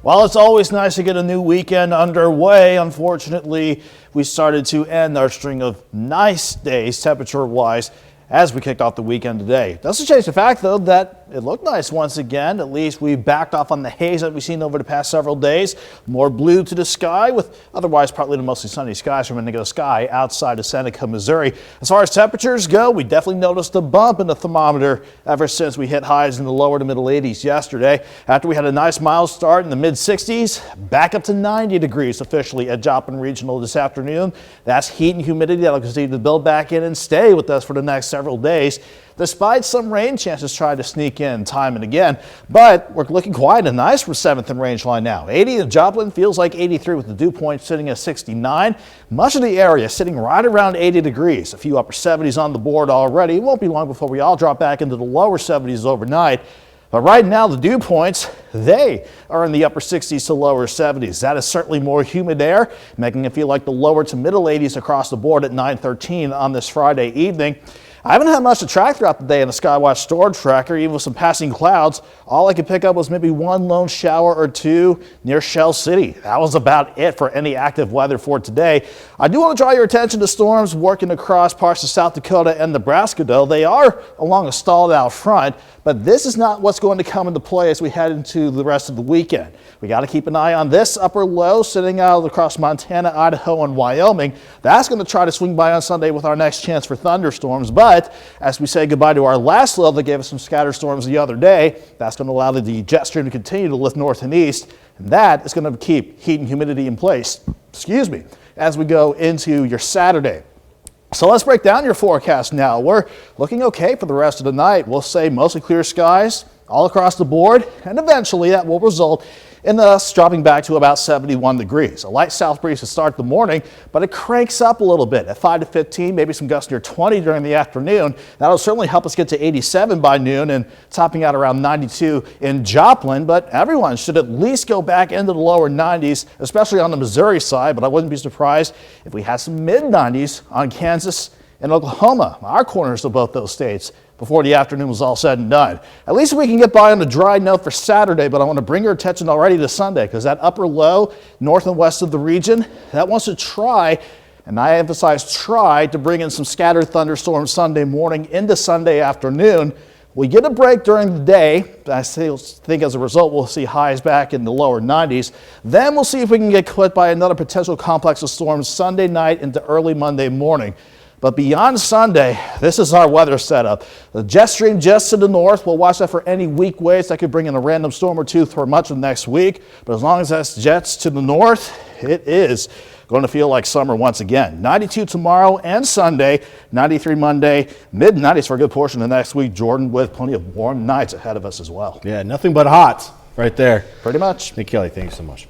While it's always nice to get a new weekend underway, unfortunately, we started to end our string of nice days temperature-wise as we kicked off the weekend today. Doesn't change the fact, though, that it looked nice once again. At least we backed off on the haze that we've seen over the past several days. More blue to the sky with otherwise partly to mostly sunny skies from Indigo Sky outside of Seneca, Missouri. As far as temperatures go, we definitely noticed a bump in the thermometer ever since we hit highs in the lower to middle 80s yesterday. After we had a nice mild start in the mid 60s, back up to 90 degrees officially at Joplin Regional this afternoon. That's heat and humidity that'll continue to build back in and stay with us for the next several days, despite some rain chances trying to sneak in time and again. But we're looking quiet and nice for 7th and Rangeline now. 80 in Joplin, feels like 83 with the dew point sitting at 69. Much of the area sitting right around 80 degrees. A few upper 70s on the board already. It won't be long before we all drop back into the lower 70s overnight. But right now, the dew points, they are in the upper 60s to lower 70s. That is certainly more humid air, making it feel like the lower to middle 80s across the board at 9:13 on this Friday evening. I haven't had much to track throughout the day in the Skywatch storage tracker, even with some passing clouds. All I could pick up was maybe one lone shower or two near Shell City. That was about it for any active weather for today. I do want to draw your attention to storms working across parts of South Dakota and Nebraska, though. They are along a stalled out front, but this is not what's going to come into play as we head into the rest of the weekend. We got to keep an eye on this upper low sitting out across Montana, Idaho, and Wyoming. That's going to try to swing by on Sunday with our next chance for thunderstorms. But as we say goodbye to our last low that gave us some scattered storms the other day, that's going to allow the jet stream to continue to lift north and east. And that is going to keep heat and humidity in place, as we go into your Saturday. So let's break down your forecast now. We're looking okay for the rest of the night. We'll say mostly clear skies all across the board, and eventually that will result in us dropping back to about 71 degrees. A light south breeze to start the morning, but it cranks up a little bit at 5 to 15, maybe some gusts near 20 during the afternoon. That'll certainly help us get to 87 by noon and topping out around 92 in Joplin, but everyone should at least go back into the lower 90s, especially on the Missouri side, but I wouldn't be surprised if we had some mid 90s on Kansas and Oklahoma, our corners of both those states, before the afternoon was all said and done. At least we can get by on a dry note for Saturday, but I want to bring your attention already to Sunday because that upper low north and west of the region, that wants to try, and I emphasize try, to bring in some scattered thunderstorms Sunday morning into Sunday afternoon. We get a break during the day. I think as a result, we'll see highs back in the lower 90s. Then we'll see if we can get hit by another potential complex of storms Sunday night into early Monday morning. But beyond Sunday, this is our weather setup. The jet stream just to the north. We'll watch that for any weak waves that could bring in a random storm or two for much of next week. But as long as that's jets to the north, it is going to feel like summer once again. 92 tomorrow and Sunday, 93 Monday, mid 90s for a good portion of next week, Jordan, with plenty of warm nights ahead of us as well. Yeah, nothing but hot right there. Pretty much. Hey, Kelly, thank you so much.